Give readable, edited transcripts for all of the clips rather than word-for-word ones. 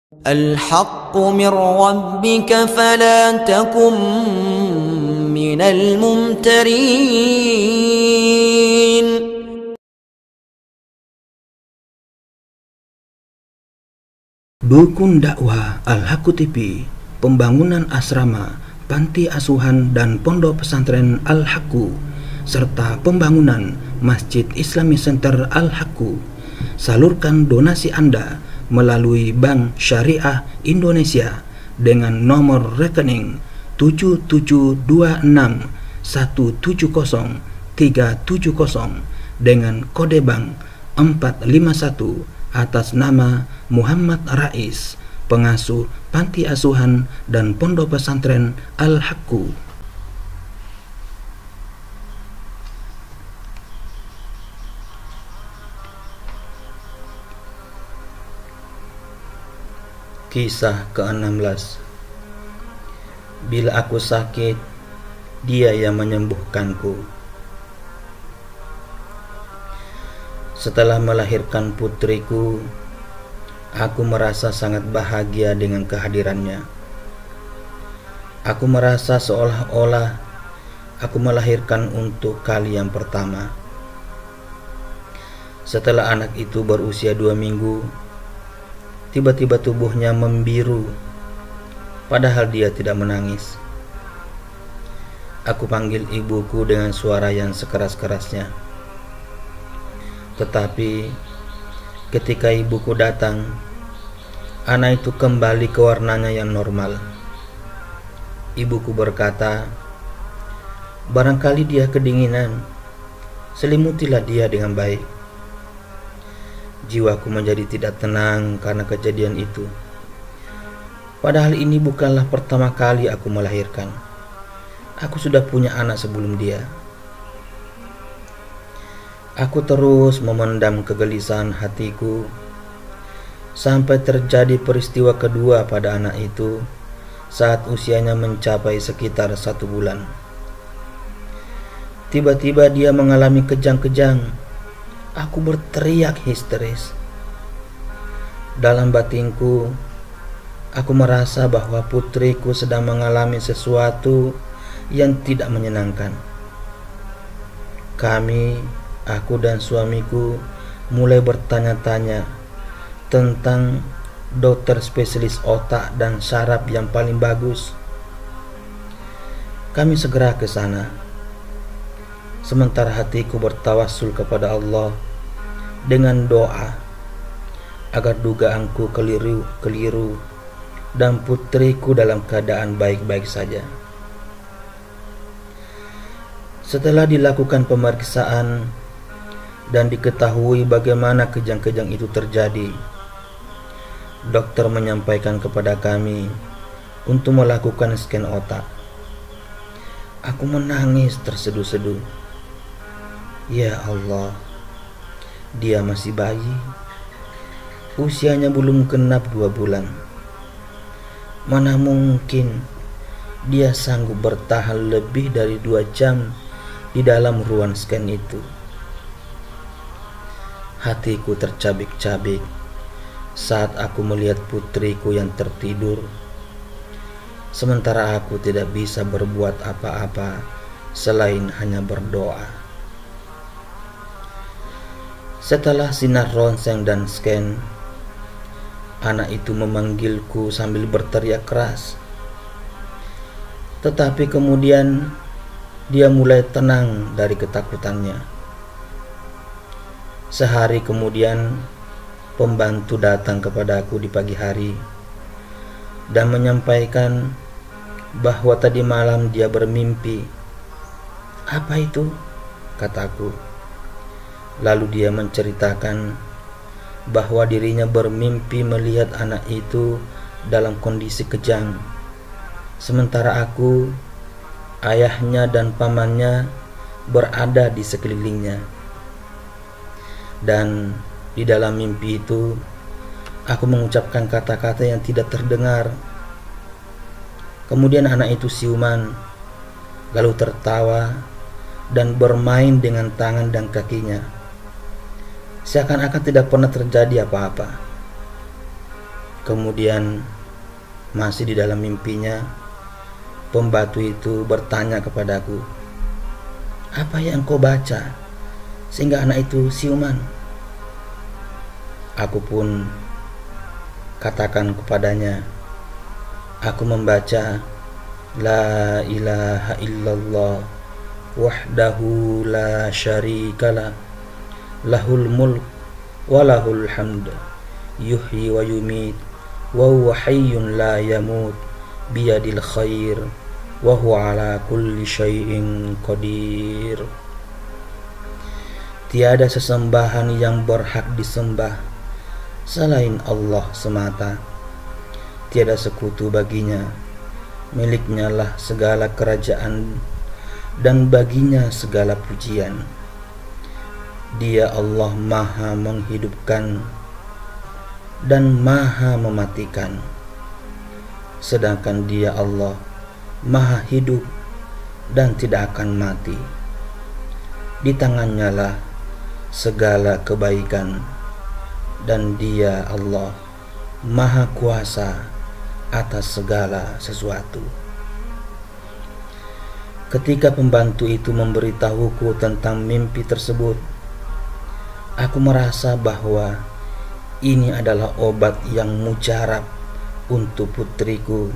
الحق من ربك فلا تكن من الممترين. Dukun dakwah Al-Haqqu TV, pembangunan asrama, panti asuhan dan pondok pesantren Al-Haqqu, serta pembangunan Masjid Islami Center Al-Haqqu. Salurkan donasi Anda melalui Bank Syariah Indonesia dengan nomor rekening 7726170370 dengan kode bank 451 atas nama Muhammad Rais, pengasuh panti asuhan dan pondok pesantren Al-Haqqu. Kisah ke-16. Bila aku sakit, Dia yang menyembuhkanku. Setelah melahirkan putriku, aku merasa sangat bahagia dengan kehadirannya. Aku merasa seolah-olah aku melahirkan untuk kali yang pertama. Setelah anak itu berusia 2 minggu, tiba-tiba tubuhnya membiru, padahal dia tidak menangis. Aku panggil ibuku dengan suara yang sekeras-kerasnya. Tetapi ketika ibuku datang, anak itu kembali ke warnanya yang normal. Ibuku berkata, "Barangkali dia kedinginan, selimutilah dia dengan baik." Jiwaku menjadi tidak tenang karena kejadian itu. Padahal ini bukanlah pertama kali aku melahirkan. Aku sudah punya anak sebelum dia. Aku terus memendam kegelisahan hatiku sampai terjadi peristiwa kedua pada anak itu saat usianya mencapai sekitar 1 bulan. Tiba-tiba dia mengalami kejang-kejang. Aku berteriak histeris. Dalam batinku, aku merasa bahwa putriku sedang mengalami sesuatu yang tidak menyenangkan. Aku dan suamiku mulai bertanya-tanya tentang dokter spesialis otak dan saraf yang paling bagus. Kami segera ke sana. Sementara hatiku bertawassul kepada Allah dengan doa agar dugaanku keliru dan putriku dalam keadaan baik-baik saja. Setelah dilakukan pemeriksaan dan diketahui bagaimana kejang-kejang itu terjadi, dokter menyampaikan kepada kami untuk melakukan scan otak. Aku menangis terseduh-seduh. Ya Allah, dia masih bayi. Usianya belum genap 2 bulan. Mana mungkin dia sanggup bertahan lebih dari 2 jam di dalam ruang scan itu. Hatiku tercabik-cabik saat aku melihat putriku yang tertidur, sementara aku tidak bisa berbuat apa-apa selain hanya berdoa. Setelah sinar ronseng dan scan, anak itu memanggilku sambil berteriak keras. Tetapi kemudian dia mulai tenang dari ketakutannya. Sehari kemudian, pembantu datang kepadaku di pagi hari dan menyampaikan bahwa tadi malam dia bermimpi. "Apa itu?" kataku. Lalu dia menceritakan bahwa dirinya bermimpi melihat anak itu dalam kondisi kejang, sementara aku, ayahnya dan pamannya berada di sekelilingnya. Dan di dalam mimpi itu, aku mengucapkan kata-kata yang tidak terdengar. Kemudian anak itu siuman, lalu tertawa dan bermain dengan tangan dan kakinya, seakan-akan tidak pernah terjadi apa-apa. Kemudian masih di dalam mimpinya, pembantu itu bertanya kepadaku, "Apa yang kau baca sehingga anak itu siuman?" Aku pun katakan kepadanya, "Aku membaca La ilaha illallah wahdahu la syarikalah lahul mulk wa lahul hamd yuhyi wa yumit wa huwa hayyun la yamut biyadil khair wa huwa ala kulli syai'in qadir." Tiada sesembahan yang berhak disembah selain Allah semata. Tiada sekutu baginya. Miliknya lah segala kerajaan dan baginya segala pujian. Dia Allah Maha menghidupkan dan Maha mematikan. Sedangkan Dia Allah Maha hidup dan tidak akan mati. Di tangannya lah segala kebaikan, dan Dia Allah Maha kuasa atas segala sesuatu. Ketika pembantu itu memberitahuku tentang mimpi tersebut, aku merasa bahwa ini adalah obat yang mujarab untuk putriku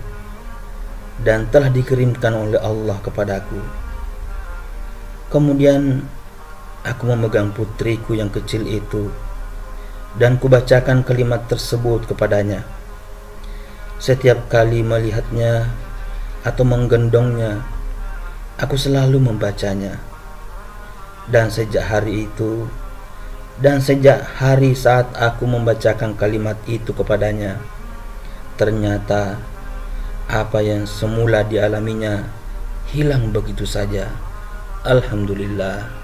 dan telah dikirimkan oleh Allah kepadaku. Kemudian aku memegang putriku yang kecil itu dan kubacakan kalimat tersebut kepadanya. Setiap kali melihatnya atau menggendongnya, aku selalu membacanya. Dan sejak hari itu, dan sejak hari saat aku membacakan kalimat itu kepadanya, ternyata apa yang semula dialaminya hilang begitu saja. Alhamdulillah.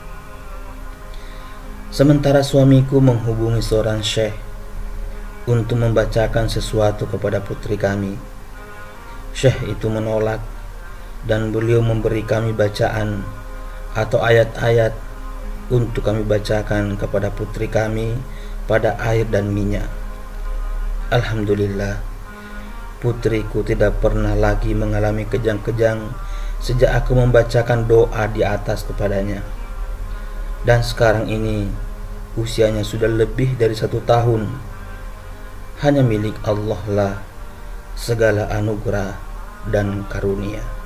Sementara suamiku menghubungi seorang syekh untuk membacakan sesuatu kepada putri kami, syekh itu menolak dan beliau memberi kami bacaan atau ayat-ayat untuk kami bacakan kepada putri kami pada air dan minyak. Alhamdulillah, putriku tidak pernah lagi mengalami kejang-kejang sejak aku membacakan doa di atas kepadanya. Dan sekarang ini usianya sudah lebih dari 1 tahun. Hanya milik Allah lah segala anugerah dan karunia.